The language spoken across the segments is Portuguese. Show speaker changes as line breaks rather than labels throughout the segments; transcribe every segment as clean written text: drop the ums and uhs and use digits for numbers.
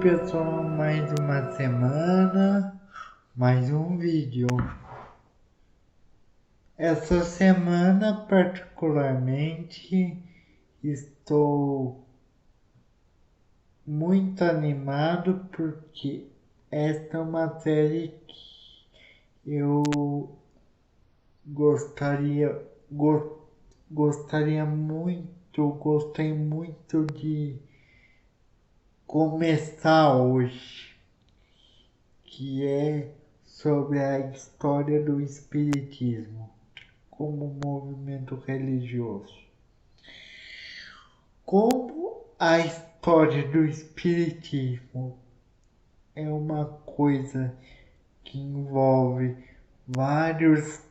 pessoal, mais uma semana, mais um vídeo. Essa semana particularmente estou muito animado porque esta é uma série que eu gostei muito de começar hoje, que é sobre a história do Espiritismo como movimento religioso. Como a história do Espiritismo é uma coisa que envolve vários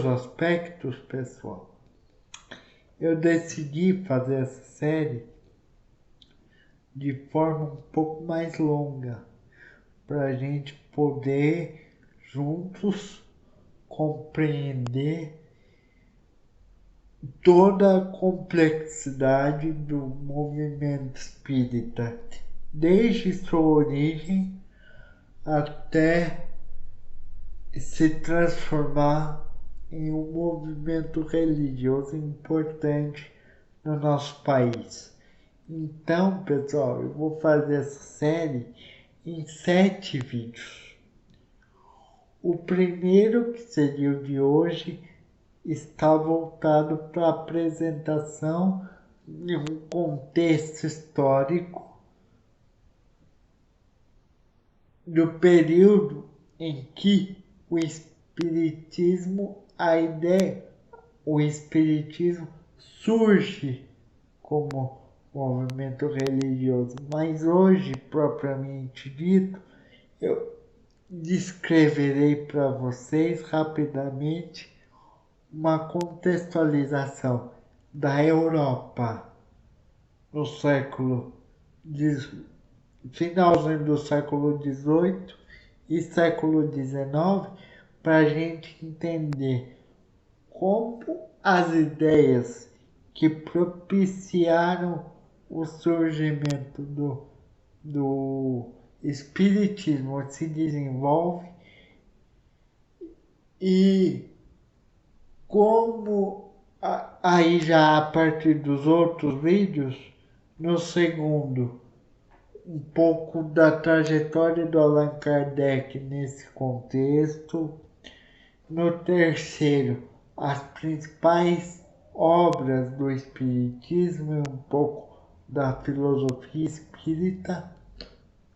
aspectos, pessoal, eu decidi fazer essa série de forma um pouco mais longa, para a gente poder juntos compreender toda a complexidade do movimento espírita, desde sua origem até se transformar em um movimento religioso importante no nosso país. Então, pessoal, eu vou fazer essa série em 7 vídeos. O primeiro, que seria o de hoje, está voltado para a apresentação de um contexto histórico do período em que o Espiritismo surge como movimento religioso. Mas hoje, propriamente dito, eu descreverei para vocês rapidamente uma contextualização da Europa no finalzinho do século XVIII e século XIX, para a gente entender como as ideias que propiciaram o surgimento do Espiritismo se desenvolvem e como aí já a partir dos outros vídeos, no segundo, um pouco da trajetória do Allan Kardec nesse contexto. No terceiro, as principais obras do Espiritismo e um pouco da filosofia espírita.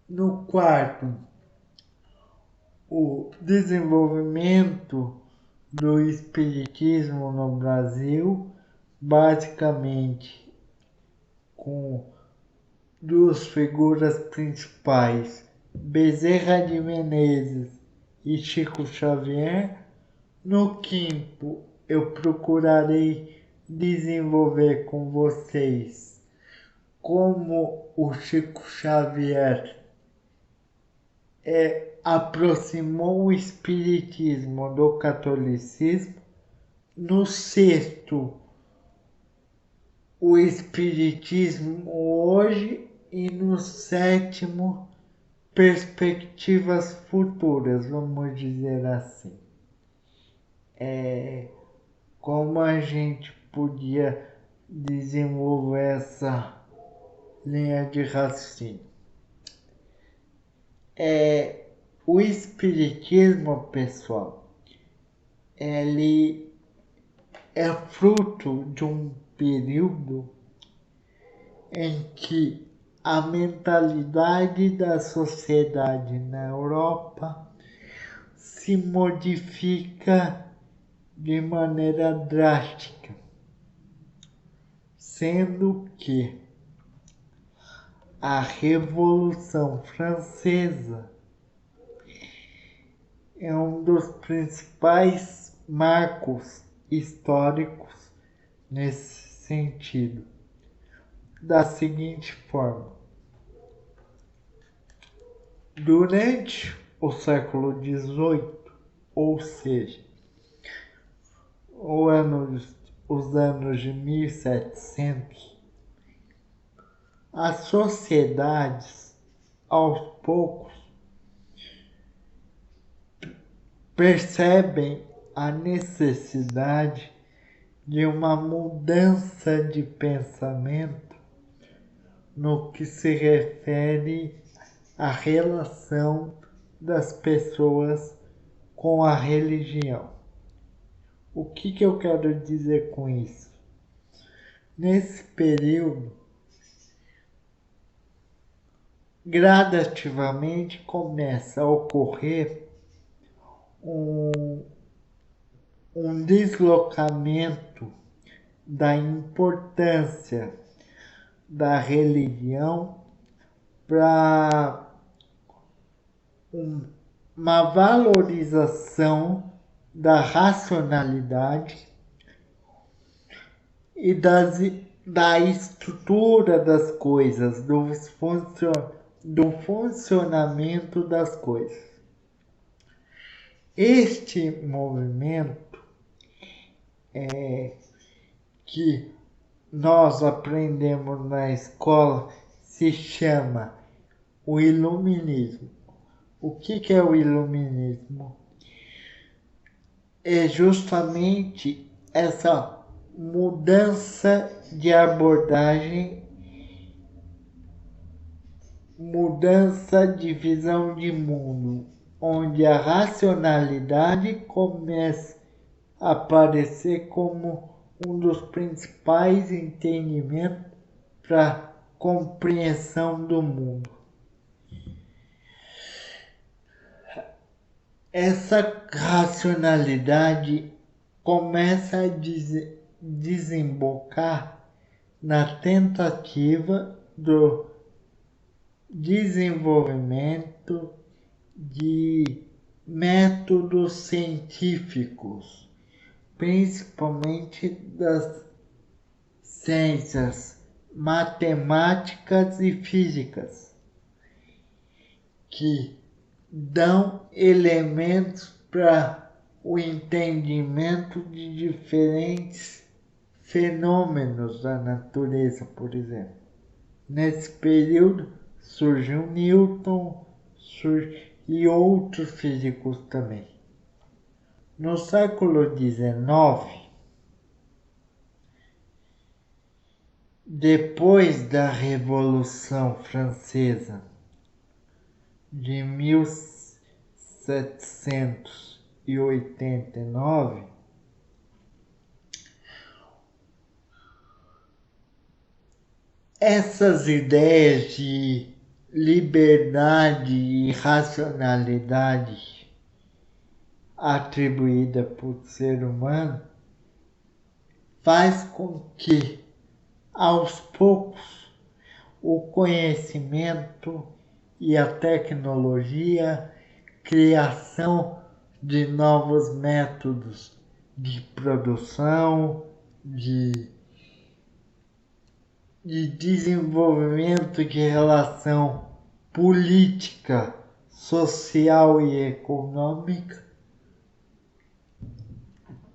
No quarto, o desenvolvimento do Espiritismo no Brasil, basicamente com duas figuras principais, Bezerra de Menezes e Chico Xavier. No quinto, eu procurarei desenvolver com vocês como o Chico Xavier aproximou o Espiritismo do catolicismo. No sexto, o Espiritismo hoje. E no sétimo, perspectivas futuras, vamos dizer assim. Como a gente podia desenvolver essa linha de raciocínio. O Espiritismo, pessoal, ele é fruto de um período em que a mentalidade da sociedade na Europa se modifica de maneira drástica, sendo que a Revolução Francesa é um dos principais marcos históricos nesse sentido. Da seguinte forma: durante o século XVIII, ou seja, os anos de 1700, as sociedades, aos poucos, percebem a necessidade de uma mudança de pensamento no que se refere à relação das pessoas com a religião. O que eu quero dizer com isso? Nesse período, gradativamente começa a ocorrer um deslocamento da importância da religião para uma valorização da racionalidade e da estrutura das coisas, do funcionamento das coisas. Este movimento que nós aprendemos na escola se chama o Iluminismo. O que é o Iluminismo? É justamente essa mudança de abordagem, mudança de visão de mundo, onde a racionalidade começa a aparecer como um dos principais entendimentos para a compreensão do mundo. Essa racionalidade começa a desembocar na tentativa do desenvolvimento de métodos científicos, principalmente das ciências matemáticas e físicas, que dão elementos para o entendimento de diferentes fenômenos da natureza, por exemplo. Nesse período surgiu Newton e outros físicos também. No século XIX, depois da Revolução Francesa de 1789, essas ideias de liberdade e racionalidade atribuída por ser humano faz com que, aos poucos, o conhecimento e a tecnologia, criação de novos métodos de produção, de desenvolvimento de relação política, social e econômica,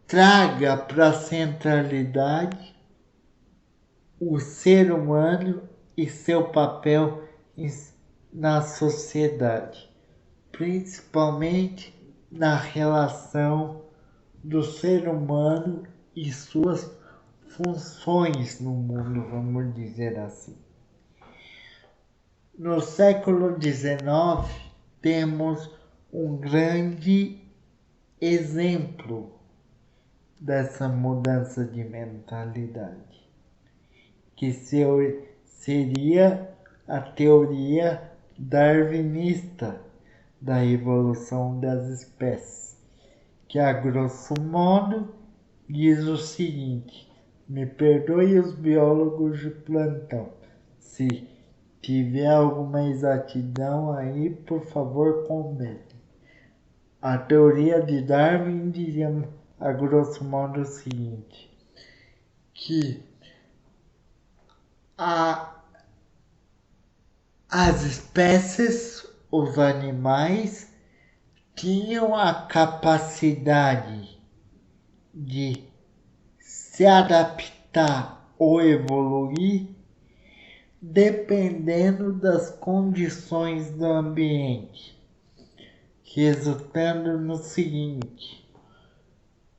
traga para a centralidade o ser humano e seu papel na sociedade, principalmente na relação do ser humano e suas funções no mundo, vamos dizer assim. No século XIX, temos um grande exemplo dessa mudança de mentalidade, que seria a teoria darwinista da evolução das espécies, que a grosso modo diz o seguinte: me perdoe os biólogos de plantão, se tiver alguma exatidão aí, por favor, comentem. A teoria de Darwin dizia a grosso modo o seguinte, que as espécies, os animais, tinham a capacidade de se adaptar ou evoluir dependendo das condições do ambiente, resultando no seguinte: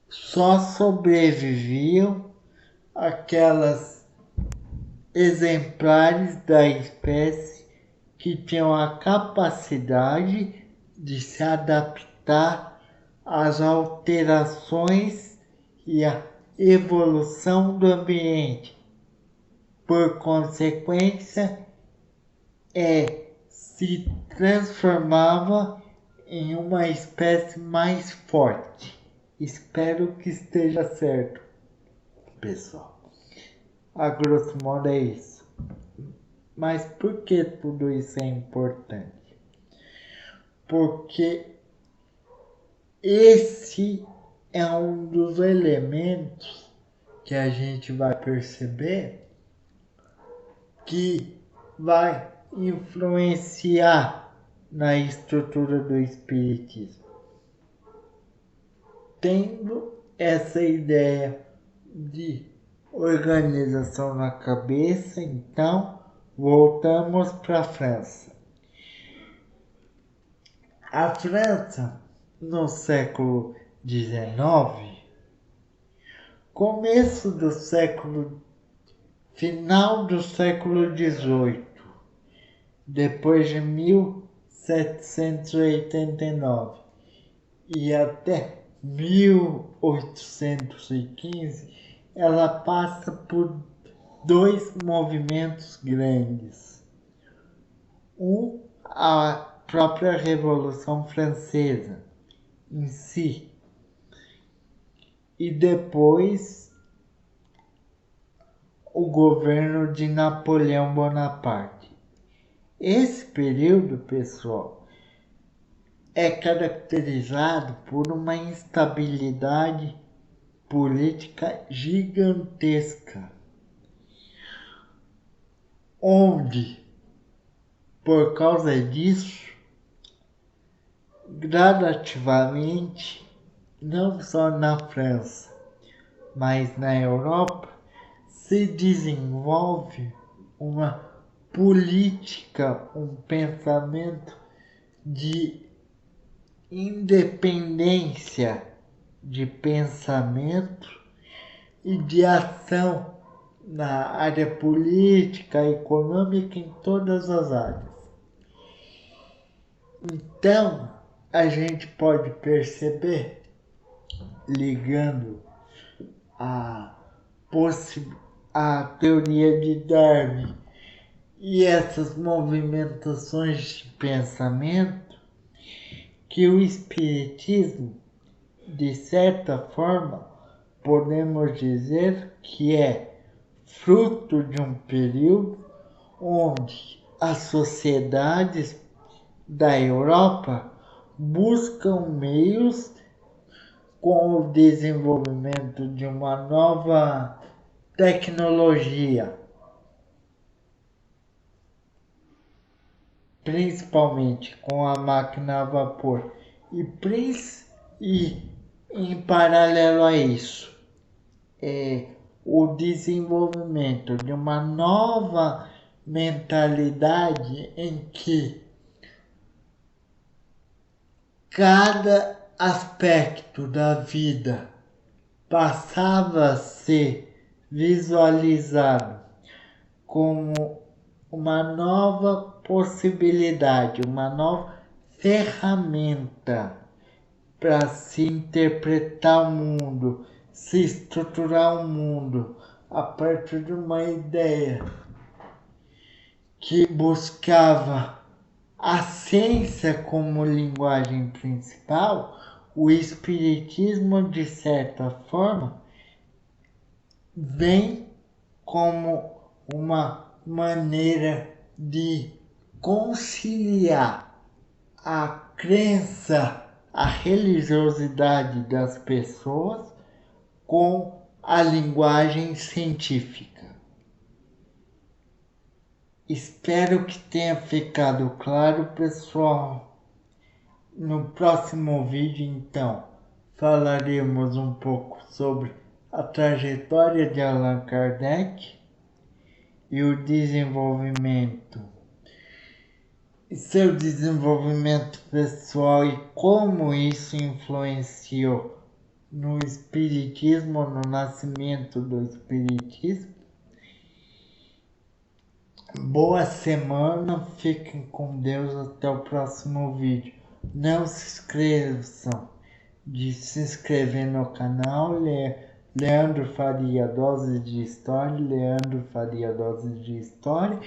só sobreviviam aquelas exemplares da espécie que tinham a capacidade de se adaptar às alterações e à evolução do ambiente. Por consequência, se transformava em uma espécie mais forte. Espero que esteja certo, pessoal. A grosso modo é isso. Mas por que tudo isso é importante? Porque esse é um dos elementos que a gente vai perceber que vai influenciar na estrutura do espiritismo. Tendo essa ideia de organização na cabeça, então voltamos para a França. A França, no século XIX, começo do final do século XVIII, depois de 1789 e até 1815, ela passa por dois movimentos grandes. A própria Revolução Francesa em si, e depois o governo de Napoleão Bonaparte. Esse período, pessoal, é caracterizado por uma instabilidade política gigantesca, onde, por causa disso, gradativamente, não só na França, mas na Europa, se desenvolve uma política, um pensamento de independência de pensamento e de ação na área política, econômica, em todas as áreas. Então, a gente pode perceber, ligando a teoria de Darwin e essas movimentações de pensamento, que o espiritismo, de certa forma, podemos dizer que é fruto de um período onde as sociedades da Europa buscam meios, com o desenvolvimento de uma nova tecnologia, principalmente com a máquina a vapor, e em paralelo a isso, o desenvolvimento de uma nova mentalidade em que cada aspecto da vida passava a ser visualizado como uma nova possibilidade, uma nova ferramenta para se interpretar o mundo, se estruturar o mundo a partir de uma ideia que buscava a ciência como linguagem principal. O espiritismo, de certa forma, vem como uma maneira de conciliar a crença, a religiosidade das pessoas com a linguagem científica. Espero que tenha ficado claro, pessoal. No próximo vídeo, então, falaremos um pouco sobre a trajetória de Allan Kardec e o desenvolvimento, seu desenvolvimento pessoal e como isso influenciou no espiritismo, no nascimento do espiritismo. Boa semana, fiquem com Deus, até o próximo vídeo. Não se esqueçam de se inscrever no canal Leandro Faria Dose de História, Leandro Faria Dose de História,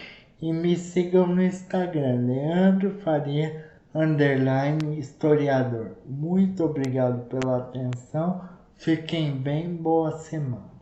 e me sigam no Instagram, Leandro Faria _historiador. Muito obrigado pela atenção, fiquem bem, boa semana.